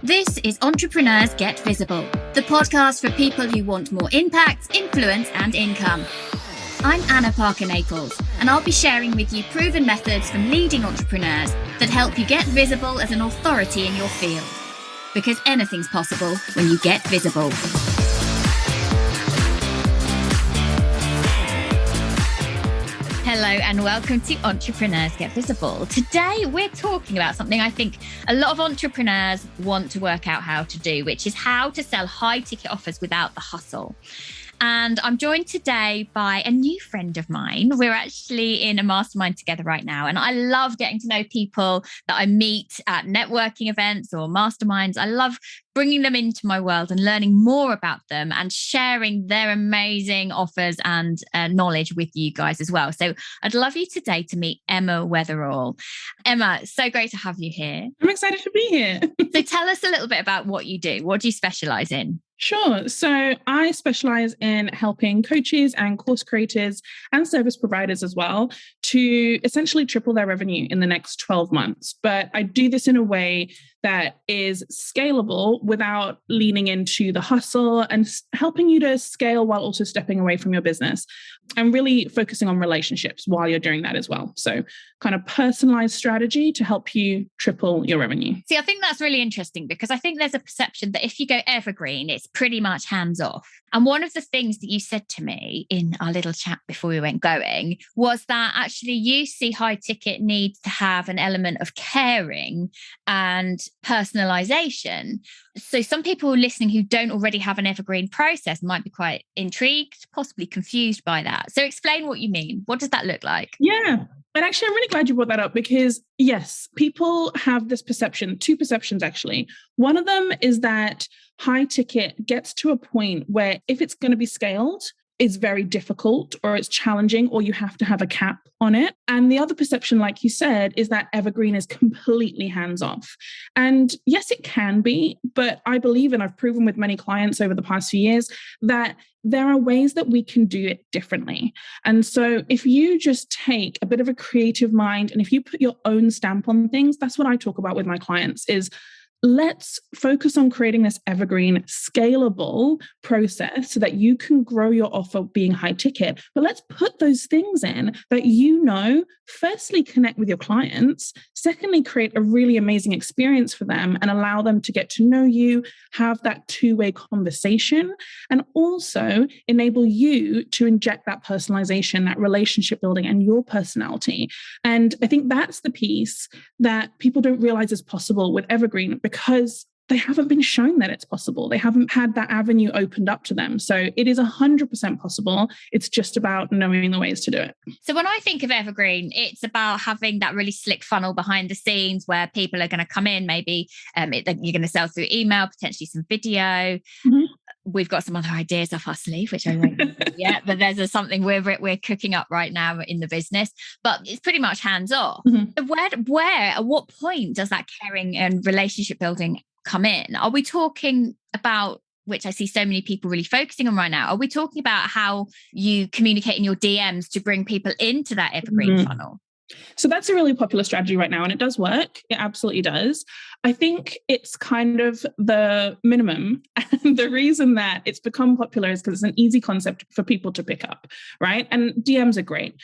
This is Entrepreneurs Get Visible, the podcast for people who want more impact, influence, and income. I'm Anna Parker-Naples, and I'll be sharing with you proven methods from leading entrepreneurs that help you get visible as an authority in your field. Because anything's possible when you get visible. Hello and welcome to Entrepreneurs Get Visible. Today we're talking about something I think a lot of entrepreneurs want to work out how to do, which is how to sell high ticket offers without the hustle. And I'm joined today by a new friend of mine. We're actually in a mastermind together right now. And I love getting to know people that I meet at networking events or masterminds. I love bringing them into my world and learning more about them and sharing their amazing offers and knowledge with you guys as well. So I'd love you today to meet Emma Weatherall. Emma, so great to have you here. I'm excited to be here. So tell us a little bit about what you do. What do you specialize in? Sure. So I specialize in helping coaches and course creators and service providers as well to essentially triple their revenue in the next 12 months. But I do this in a way that is scalable without leaning into the hustle and helping you to scale while also stepping away from your business and really focusing on relationships while you're doing that as well. So kind of personalized strategy to help you triple your revenue. See, I think that's really interesting because I think there's a perception that if you go evergreen, it's pretty much hands off. And one of the things that you said to me in our little chat before we went going was that actually you see high ticket needs to have an element of caring and personalization. So some people listening who don't already have an evergreen process might be quite intrigued, possibly confused by that. So explain what you mean. What does that look like? Yeah. And actually, I'm really glad you brought that up because yes, people have this perception, two perceptions actually. One of them is that high ticket gets to a point where if it's going to be scaled, it's very difficult or it's challenging or you have to have a cap on it. And the other perception, like you said, is that evergreen is completely hands-off. And yes, it can be, but I believe, and I've proven with many clients over the past few years, that there are ways that we can do it differently. And so if you just take a bit of a creative mind and if you put your own stamp on things, that's what I talk about with my clients is let's focus on creating this evergreen, scalable process so that you can grow your offer being high ticket. But let's put those things in that firstly, connect with your clients. Secondly, create a really amazing experience for them and allow them to get to know you, have that two-way conversation, and also enable you to inject that personalization, that relationship building, and your personality. And I think that's the piece that people don't realize is possible with evergreen because they haven't been shown that it's possible. They haven't had that avenue opened up to them. So it is 100% possible. It's just about knowing the ways to do it. So when I think of evergreen, it's about having that really slick funnel behind the scenes where people are going to come in, maybe you're going to sell through email, potentially some video. Mm-hmm. We've got some other ideas off our sleeve, which I won't do yet, but there's something we're cooking up right now in the business, but it's pretty much hands off. Mm-hmm. So at what point does that caring and relationship building come in? Are we talking about, which I see so many people really focusing on right now, are we talking about how you communicate in your DMs to bring people into that evergreen funnel? So that's a really popular strategy right now, and it does work. It absolutely does. I think it's kind of the minimum. And the reason that it's become popular is because it's an easy concept for people to pick up, right? And DMs are great.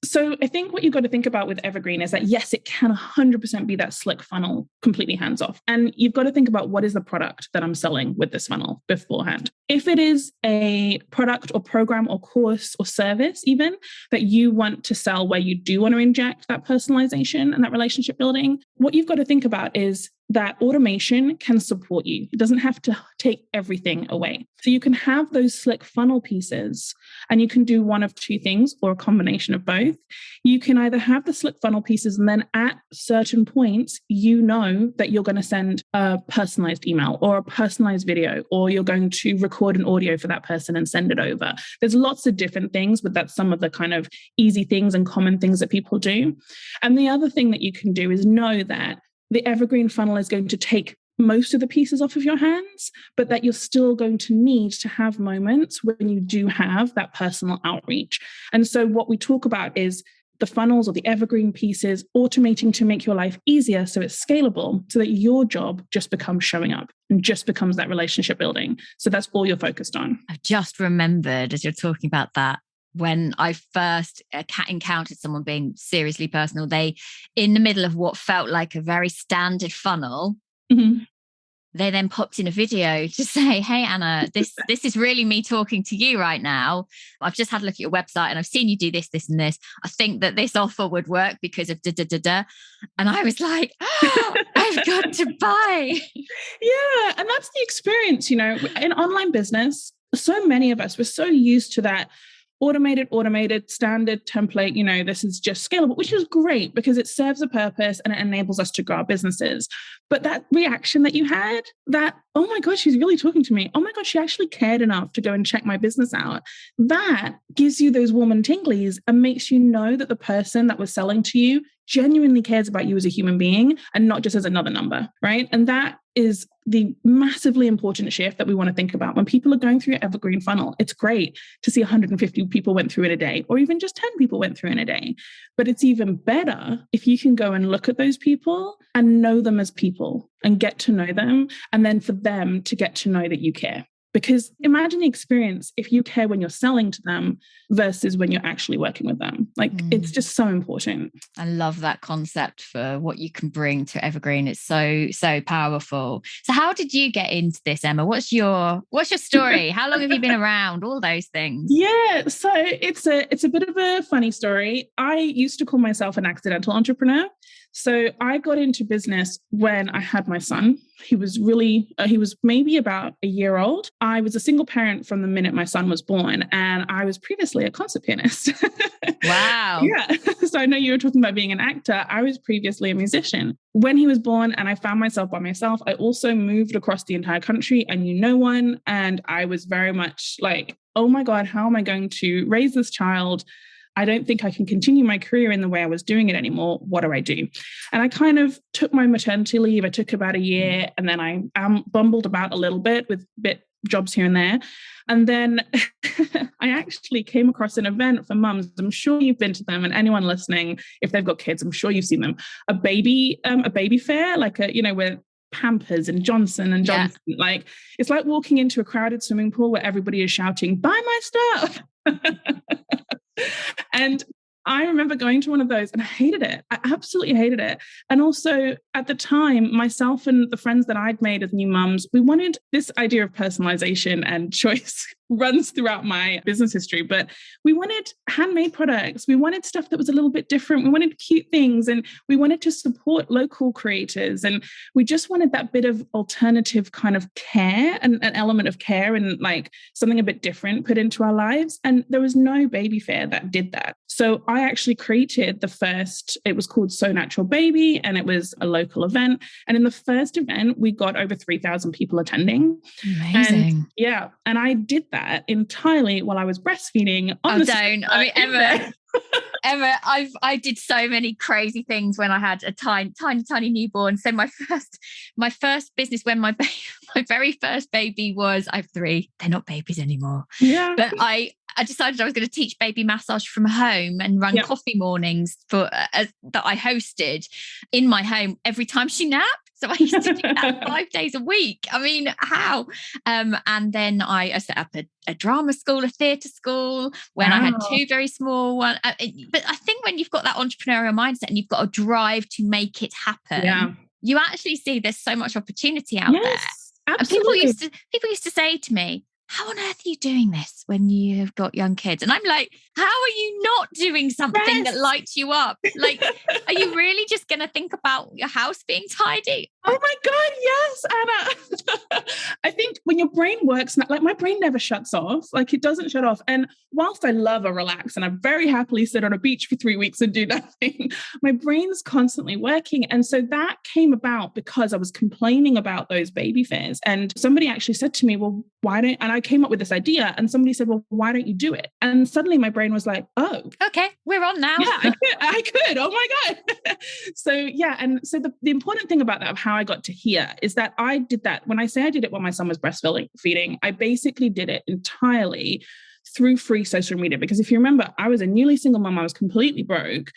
So I think what you've got to think about with evergreen is that, yes, it can 100% be that slick funnel, completely hands off. And you've got to think about what is the product that I'm selling with this funnel beforehand. If it is a product or program or course or service even that you want to sell where you do want to inject that personalization and that relationship building, what you've got to think about is that automation can support you. It doesn't have to take everything away. So you can have those slick funnel pieces and you can do one of two things or a combination of both. You can either have the slick funnel pieces and then at certain points, you know that you're going to send a personalized email or a personalized video, or you're going to record an audio for that person and send it over. There's lots of different things, but that's some of the kind of easy things and common things that people do. And the other thing that you can do is know that the evergreen funnel is going to take most of the pieces off of your hands, but that you're still going to need to have moments when you do have that personal outreach. And so what we talk about is the funnels or the evergreen pieces, automating to make your life easier so it's scalable, so that your job just becomes showing up and just becomes that relationship building. So that's all you're focused on. I've just remembered as you're talking about that, when I first encountered someone being seriously personal, they, in the middle of what felt like a very standard funnel, they then popped in a video to say, hey, Anna, this is really me talking to you right now. I've just had a look at your website and I've seen you do this, this, and this. I think that this offer would work because of da, da, da, da. And I was like, oh, I've got to buy. Yeah. And that's the experience, in online business. So many of us, we're so used to that automated standard template, this is just scalable, which is great because it serves a purpose and it enables us to grow our businesses. But that reaction that you had, that, oh my God, she's really talking to me. Oh my God, she actually cared enough to go and check my business out. That gives you those warm and tinglies and makes you know that the person that was selling to you genuinely cares about you as a human being and not just as another number, right? And that is the massively important shift that we want to think about. When people are going through your evergreen funnel, it's great to see 150 people went through in a day, or even just 10 people went through in a day. But it's even better if you can go and look at those people and know them as people and get to know them, and then for them to get to know that you care. Because imagine the experience if you care when you're selling to them versus when you're actually working with them. It's just so important. I love that concept for what you can bring to Evergreen. It's so, so powerful. So how did you get into this, Emma? What's your story? How long have you been around? All those things. Yeah. So it's a bit of a funny story. I used to call myself an accidental entrepreneur. So I got into business when I had my son. He was maybe about a year old. I was a single parent from the minute my son was born, and I was previously a concert pianist. Wow. Yeah. So I know you were talking about being an actor. I was previously a musician. When he was born and I found myself by myself, I also moved across the entire country. I knew no one. And I was very much like, oh my God, how am I going to raise this child? I don't think I can continue my career in the way I was doing it anymore. What do I do? And I kind of took my maternity leave. I took about a year, and then I bumbled about a little bit with jobs here and there. And then I actually came across an event for mums. I'm sure you've been to them, and anyone listening, if they've got kids, I'm sure you've seen them. A baby fair, with Pampers and Johnson and Johnson. Yeah. It's like walking into a crowded swimming pool where everybody is shouting, buy my stuff. And I remember going to one of those and I hated it. I absolutely hated it. And also at the time, myself and the friends that I'd made as new mums, we wanted this idea of personalisation and choice runs throughout my business history, but we wanted handmade products. We wanted stuff that was a little bit different. We wanted cute things, and we wanted to support local creators. And we just wanted that bit of alternative kind of care and an element of care and something a bit different put into our lives. And there was no baby fair that did that. So I actually created the first, it was called So Natural Baby, and it was a local event. And in the first event, we got over 3,000 people attending. Amazing. And I did that entirely while I was breastfeeding. Emma, I did so many crazy things when I had a tiny newborn. So my first business, when my very first baby was, I have 3. They're not babies anymore. Yeah. But I decided I was going to teach baby massage from home and run coffee mornings that I hosted in my home every time she napped. So I used to do that 5 days a week. I mean, how? And then I set up a drama school, a theatre school, when I had 2 very small ones. But I think when you've got that entrepreneurial mindset and you've got a drive to make it happen, you actually see there's so much opportunity out there. Absolutely. And people used to say to me, how on earth are you doing this when you've got young kids? And I'm like, how are you not doing something that lights you up? Are you really just going to think about your house being tidy? Oh my God, yes, Anna. I think when your brain works, my brain never shuts off. It doesn't shut off. And whilst I love a relax and I very happily sit on a beach for 3 weeks and do nothing, my brain's constantly working. And so that came about because I was complaining about those baby fairs. And somebody actually said to me, well, and I came up with this idea, and somebody said, well, why don't you do it? And suddenly my brain was like, oh, okay, we're on now. Yeah, I could. Oh my God. And so the important thing about that, of how I got to here, is that I did that. When I say I did it while my son was breastfeeding, I basically did it entirely through free social media. Because if you remember, I was a newly single mom. I was completely broke.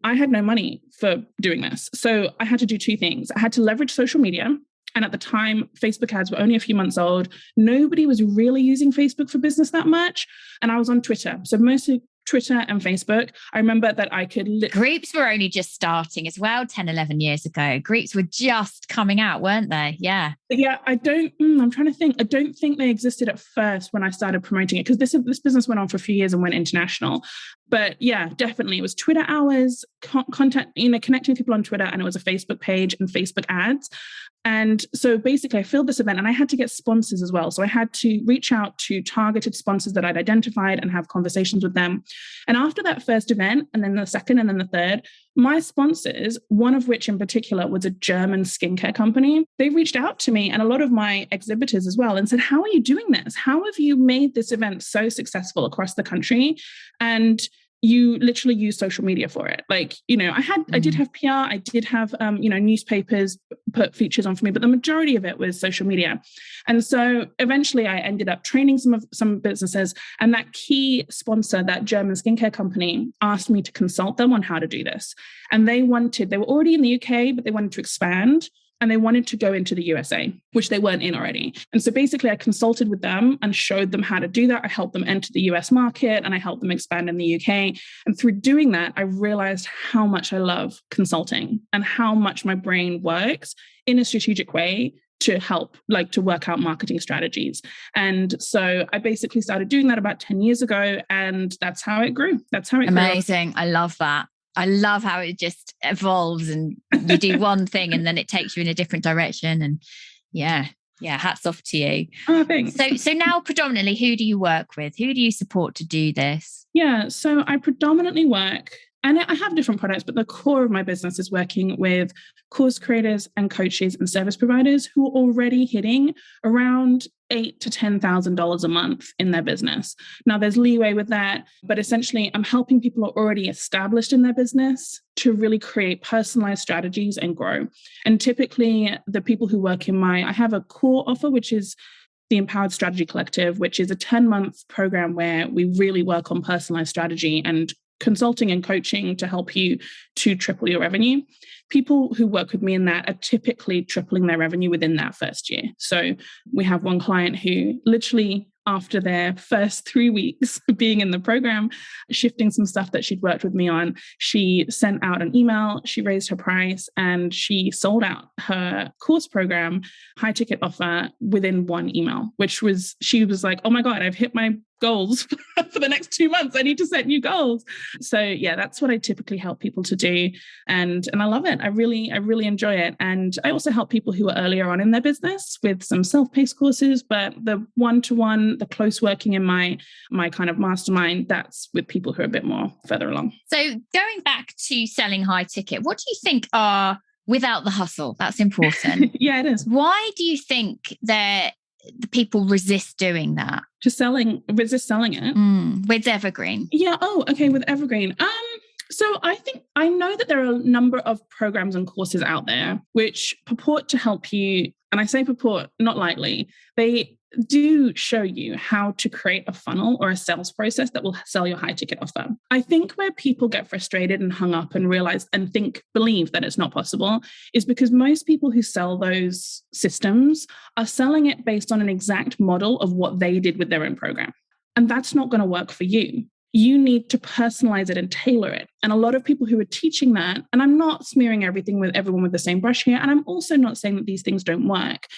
I had no money for doing this. So I had to do two things. I had to leverage social media. And at the time, Facebook ads were only a few months old. Nobody was really using Facebook for business that much. And I was on Twitter. So mostly Twitter and Facebook. I remember that I could... Groups were only just starting as well 10, 11 years ago. Groups were just coming out, weren't they? Yeah. Yeah, I'm trying to think. I don't think they existed at first when I started promoting it, because this business went on for a few years and went international. But yeah, definitely. It was Twitter hours, contact, connecting with people on Twitter, and it was a Facebook page and Facebook ads. And so basically I filled this event and I had to get sponsors as well. So I had to reach out to targeted sponsors that I'd identified and have conversations with them. And after that first event, and then the second, and then the third, my sponsors, one of which in particular was a German skincare company, they reached out to me and a lot of my exhibitors as well and said, how are you doing this? How have you made this event so successful across the country? And you literally use social media for it. I did have PR, I did have, newspapers put features on for me, but the majority of it was social media. And so eventually I ended up training some businesses, and that key sponsor, that German skincare company, asked me to consult them on how to do this. And they were already in the UK, but they wanted to expand. And they wanted to go into the USA, which they weren't in already. And so basically I consulted with them and showed them how to do that. I helped them enter the US market and I helped them expand in the UK. And through doing that, I realized how much I love consulting and how much my brain works in a strategic way to help, to work out marketing strategies. And so I basically started doing that about 10 years ago, and that's how it grew. Amazing. I love that. I love how it just evolves and you do one thing and then it takes you in a different direction. And yeah, hats off to you. Oh, thanks. So now predominantly, who do you work with? Who do you support to do this? Yeah, so I predominantly work, and I have different products, but the core of my business is working with course creators and coaches and service providers who are already hitting around $8,000 to $10,000 a month in their business. Now, there's leeway with that, but essentially I'm helping people who are already established in their business to really create personalized strategies and grow. And typically the people who work I have a core offer, which is the Empowered Strategy Collective, which is a 10-month program where we really work on personalized strategy and consulting and coaching to help you to triple your revenue. People who work with me in that are typically tripling their revenue within that first year. So we have one client who literally, after their first 3 weeks being in the program, shifting some stuff that she'd worked with me on, she sent out an email, she raised her price, and she sold out her course program, high ticket offer, within one email, she was like, oh my God, I've hit my goals for the next 2 months. I need to set new goals. So yeah, that's what I typically help people to do. And I love it. I really enjoy it. And I also help people who are earlier on in their business with some self-paced courses, but the one-to-one, the close working in my kind of mastermind, that's with people who are a bit more further along. So going back to selling high ticket, what do you think are, without the hustle? That's important. Yeah, it is. Why do you think the people resist doing that? Resist selling it? With Evergreen. Yeah. Oh, okay. With Evergreen. So I know that there are a number of programs and courses out there which purport to help you. And I say purport not lightly. They do show you how to create a funnel or a sales process that will sell your high ticket offer. I think where people get frustrated and hung up and believe that it's not possible is because most people who sell those systems are selling it based on an exact model of what they did with their own program. And that's not going to work for you. You need to personalize it and tailor it. And a lot of people who are teaching that, and I'm not smearing everyone with the same brush here, and I'm also not saying that these things don't work.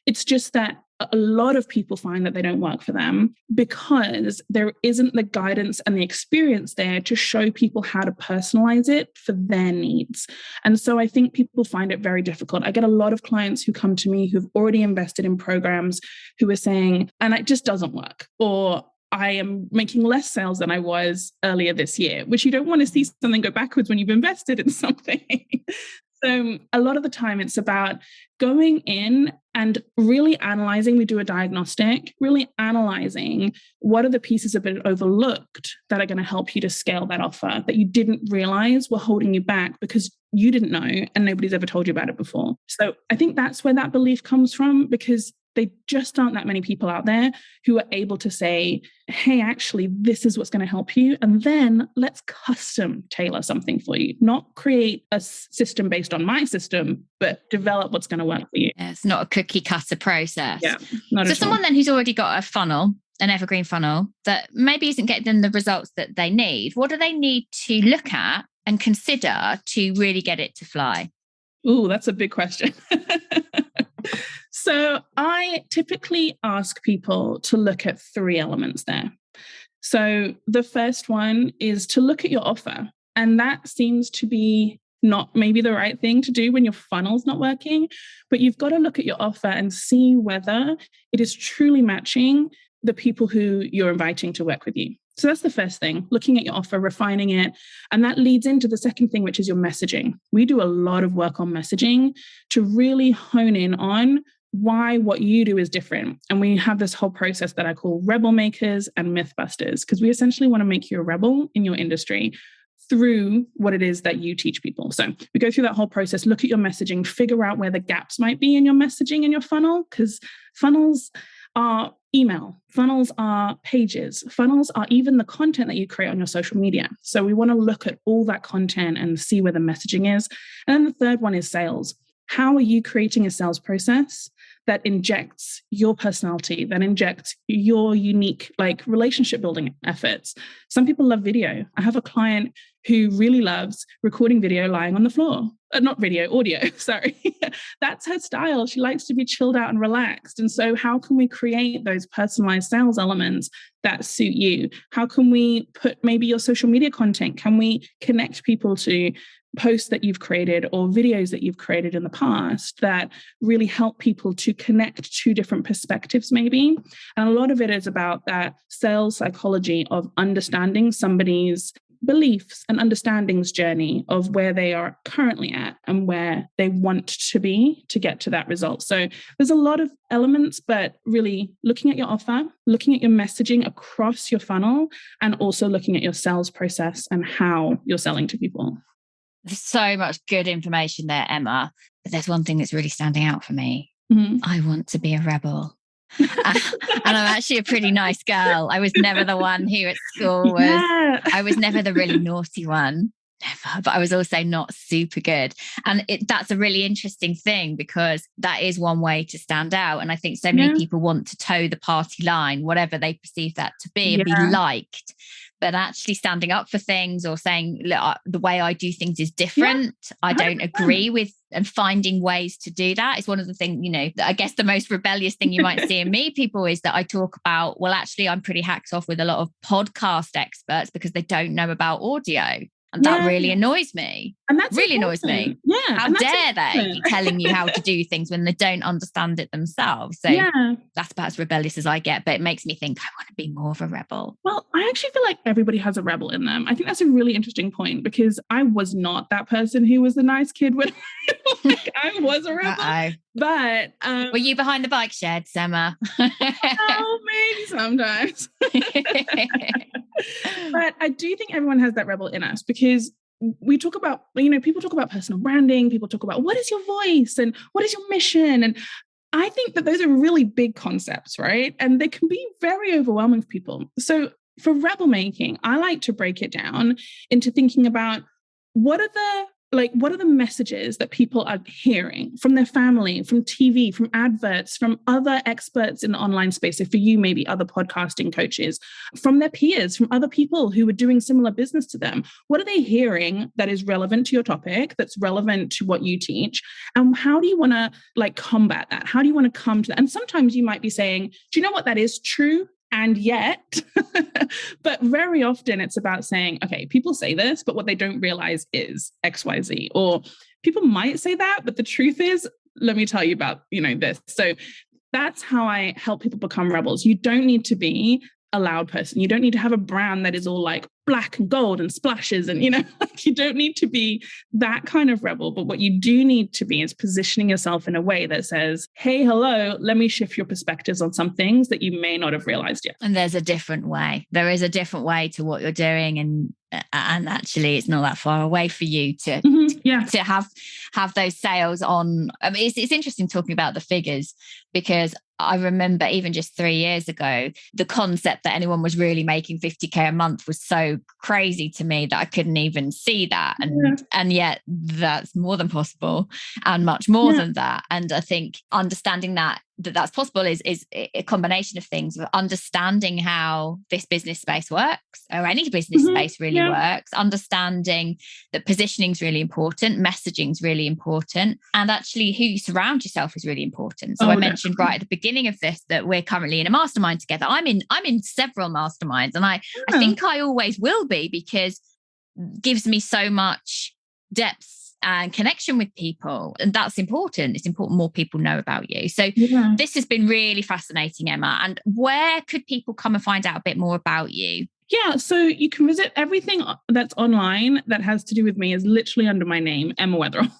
It's just that a lot of people find that they don't work for them because there isn't the guidance and the experience there to show people how to personalize it for their needs. And so I think people find it very difficult. I get a lot of clients who come to me who've already invested in programs who are saying, and it just doesn't work, or I am making less sales than I was earlier this year, which you don't want to see something go backwards when you've invested in something. So a lot of the time it's about going in and really analyzing. We do a diagnostic, really analyzing what are the pieces that have been overlooked that are going to help you to scale that offer that you didn't realize were holding you back because you didn't know and nobody's ever told you about it before. So I think that's where that belief comes from, because They just aren't that many people out there who are able to say, hey, actually, this is what's going to help you. And then let's custom tailor something for you, not create a system based on my system, but develop what's going to work for you. Yeah, it's not a cookie cutter process. Yeah, not so at someone all. then who's already got a funnel, an evergreen funnel, that maybe isn't getting them the results that they need, what do they need to look at and consider to really get it to fly? Oh, that's a big question. So I typically ask people to look at 3 elements there. So the first one is to look at your offer. And that seems to be not maybe the right thing to do when your funnel's not working, but you've got to look at your offer and see whether it is truly matching the people who you're inviting to work with you. So that's the first thing, looking at your offer, refining it. And that leads into the second thing, which is your messaging. We do a lot of work on messaging to really hone in on why what you do is different. And we have this whole process that I call rebel makers and myth busters, because we essentially want to make you a rebel in your industry through what it is that you teach people. So we go through that whole process, look at your messaging, figure out where the gaps might be in your messaging in your funnel, because funnels are email, funnels are pages, funnels are even the content that you create on your social media. So we want to look at all that content and see where the messaging is. And then the third one is sales. How are you creating a sales process that injects your personality, that injects your unique relationship building efforts? Some people love video. I have a client who really loves recording video lying on the floor. Not video, audio, sorry. That's her style. She likes to be chilled out and relaxed. And so how can we create those personalized sales elements that suit you? How can we put maybe your social media content? Can we connect people to posts that you've created or videos that you've created in the past that really help people to connect to different perspectives maybe? And a lot of it is about that sales psychology of understanding somebody's beliefs and understandings journey of where they are currently at and where they want to be to get to that result. So there's a lot of elements, but really looking at your offer, looking at your messaging across your funnel, and also looking at your sales process and how you're selling to people. There's so much good information there, Emma. But there's one thing that's really standing out for me. Mm-hmm. I want to be a rebel. And I'm actually a pretty nice girl. I was never the one who at school was, I was never the really naughty one. Never, but I was also not super good. And that's a really interesting thing, because that is one way to stand out. And I think so many people want to toe the party line, whatever they perceive that to be, and be liked. But actually standing up for things or saying, look, the way I do things is different. I don't agree with, and finding ways to do that is one of the things, I guess the most rebellious thing you might see in me, people, is that I talk about, well, actually, I'm pretty hacked off with a lot of podcast experts because they don't know about audio. And that really annoys me. And that's really annoys me. Yeah. How dare they be telling you how to do things when they don't understand it themselves? So that's about as rebellious as I get, but it makes me think I want to be more of a rebel. Well, I actually feel like everybody has a rebel in them. I think that's a really interesting point, because I was not that person who was the nice kid when I was a rebel. Uh-oh. But were you behind the bike shed, Emma? Oh, maybe sometimes. But I do think everyone has that rebel in us, because we talk about, people talk about personal branding, people talk about what is your voice and what is your mission. And I think that those are really big concepts, right? And they can be very overwhelming for people. So for rebel making, I like to break it down into thinking about what are the messages that people are hearing from their family, from TV, from adverts, from other experts in the online space. So for you, maybe other podcasting coaches, from their peers, from other people who are doing similar business to them. What are they hearing that is relevant to your topic, that's relevant to what you teach? And how do you want to combat that? How do you want to come to that? And sometimes you might be saying, do you know what, that is true? And yet, but very often it's about saying, okay, people say this, but what they don't realize is XYZ. Or people might say that, but the truth is, let me tell you about, this. So that's how I help people become rebels. You don't need to be a loud person. You don't need to have a brand that is all black and gold and splashes. And, like, you don't need to be that kind of rebel. But what you do need to be is positioning yourself in a way that says, hey, hello, let me shift your perspectives on some things that you may not have realized yet. And there's a different way. There is a different way to what you're doing. And actually it's not that far away for you to have those sales on. I mean, it's interesting talking about the figures, because I remember even just 3 years ago, the concept that anyone was really making 50K a month was so crazy to me that I couldn't even see that. And yet that's more than possible, and much more than that. And I think understanding that's possible is a combination of things, of understanding how this business space works, or any business space really works, understanding that positioning is really important, messaging is really important, and actually who you surround yourself is really important. So I mentioned right at the beginning of this that we're currently in a mastermind together. I'm in several masterminds, and I think I always will be, because it gives me so much depth and connection with people. And that's important. It's important more people know about you. So this has been really fascinating, Emma. And where could people come and find out a bit more about you? Yeah, so you can visit everything that's online that has to do with me is literally under my name, Emma Weatherall.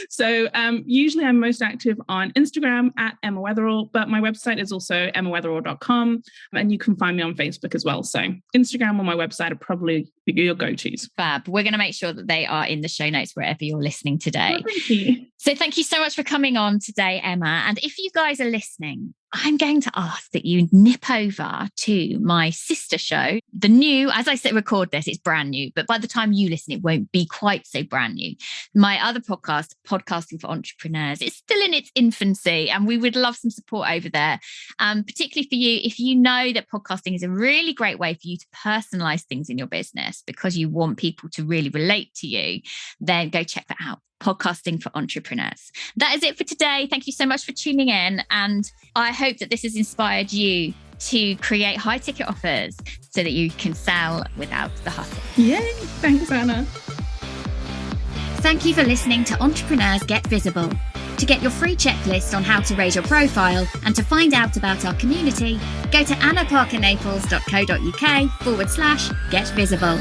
So usually I'm most active on Instagram at Emma Weatherall, but my website is also emmaweatherall.com, and you can find me on Facebook as well. So Instagram or my website are probably your go-tos. Fab. We're going to make sure that they are in the show notes wherever you're listening today. Oh, thank you. So thank you so much for coming on today, Emma. And if you guys are listening, I'm going to ask that you nip over to my sister show. The new, as I said, record this, it's brand new, but by the time you listen, it won't be quite so brand new. My other podcast, Podcasting for Entrepreneurs, it's still in its infancy, and we would love some support over there. Particularly for you, if you know that podcasting is a really great way for you to personalize things in your business because you want people to really relate to you, then go check that out. Podcasting for Entrepreneurs. That is it for today. Thank you so much for tuning in. And I hope that this has inspired you to create high ticket offers so that you can sell without the hustle. Yay. Thanks, Anna. Thank you for listening to Entrepreneurs Get Visible. To get your free checklist on how to raise your profile and to find out about our community, go to annaparkernaples.co.uk/get visible.